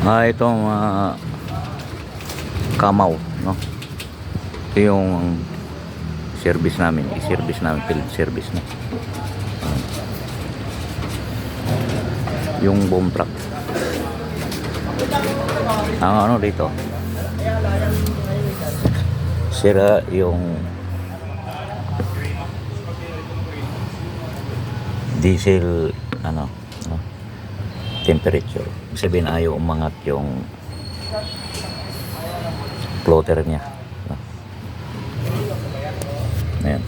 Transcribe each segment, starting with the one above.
Itong Kamaw, no? Ito yung service namin, i-service namin, field service, no? Yung boom truck. Ang ano dito, sira yung diesel temperature. Ibig sabihin ayaw umangat yung floater niya. Ayan.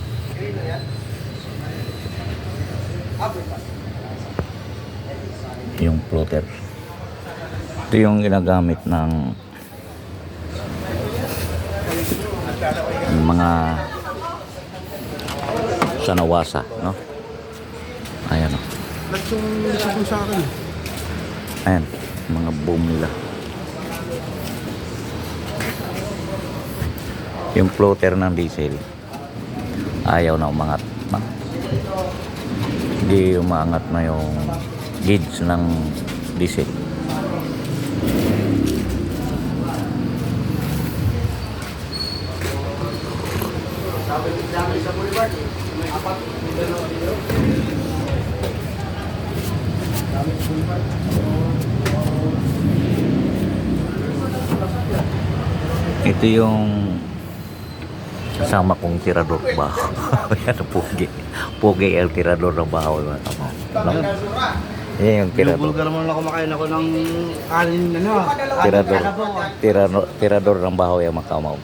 Yung floater. Ito yung ginagamit ng mga sanawasa, no? Ayan, no? Sa akin. Ayan, mga boom nila. Yung floater ng diesel ayaw na umangat, no? Hindi umangat na yung gauge ng diesel. Ito yung kasama kong tirador baho. Yan ang pugi. Pugi el tirador ng baho. Yan yung tirador. Bulgar mo na kumakain ako ng alin Tirador ng baho yung makamaw.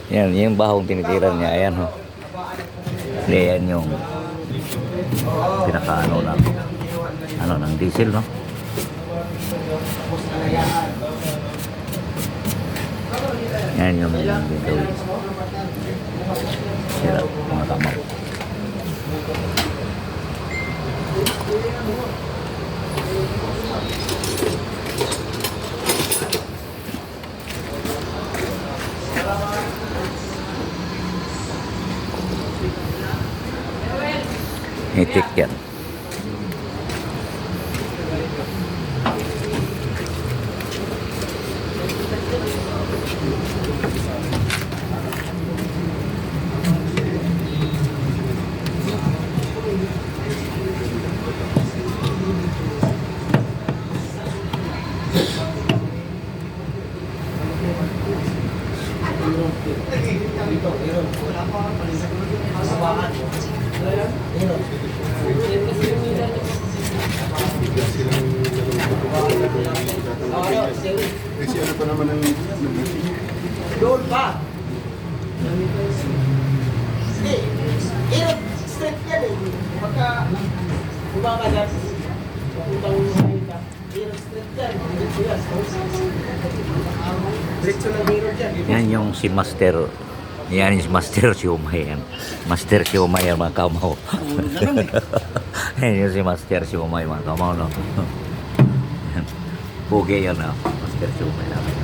Yan, yung bahong tinitiran niya. Ayan, ho. Yan yung pinakaano ng diesel, no? Yan yung gagawin. Sira, mga kamaw. Hitik yan. Kasi ano pa naman ang doon pa. Hindi. Straight yan eh. Pagka kumakagat, papuntang mahita. Straight yan. Diretso ng hero dyan. Yan yung si Master. Yan yung si Master Siomay yan. Master Siomay yan, mga kamaw. Yan yung si Master Siomay, mga kamaw, no? Pugi yan, no? Master Siomay namin.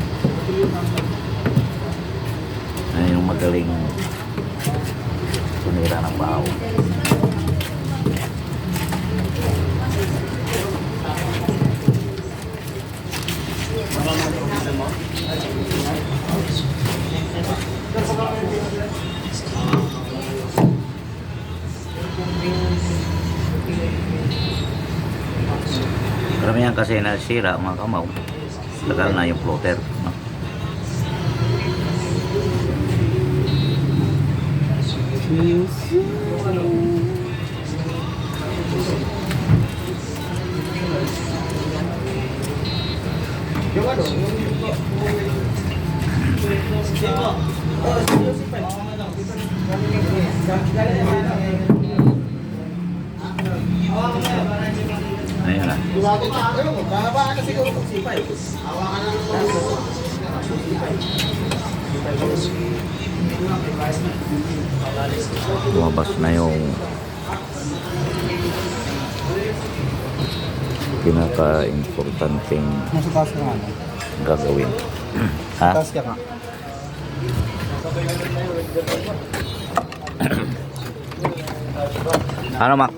Yan yung magaling tumira ng baho. Karamihan kasi nasira mga kamaw. Tagal na yung floater, no? Yung ano? Ayan na. Babaan na siguro kung sipay. Hawakan na ng Lumabas na yung pinaka-importanting nasa taas ka nga. gagawin. Ha? Taas ka nga. Ano, Mac?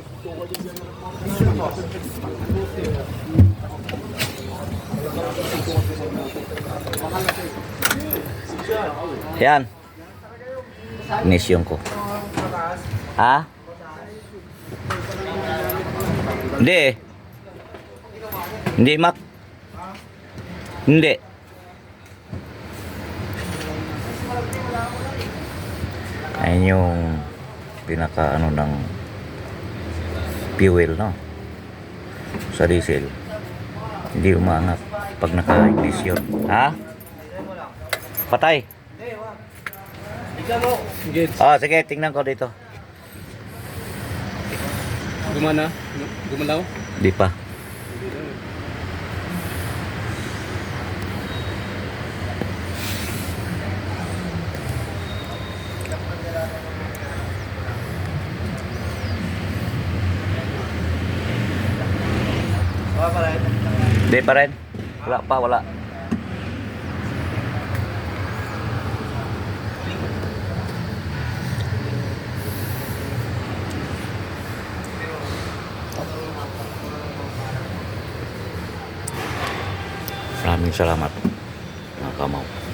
Yan. Ignition ko. Ha? Hindi. Hindi, Mac. Hindi. Ayun yung pinaka ano ng fuel, no? Sa diesel. Hindi umangat pag naka-ignition. Ha? Patay. Oh, sige, tingnan ko dito. Gumana? Gumalaw? Di pa. Wala pa rin. Di pa rin. Wala pa, wala. Maraming salamat mga kamaw.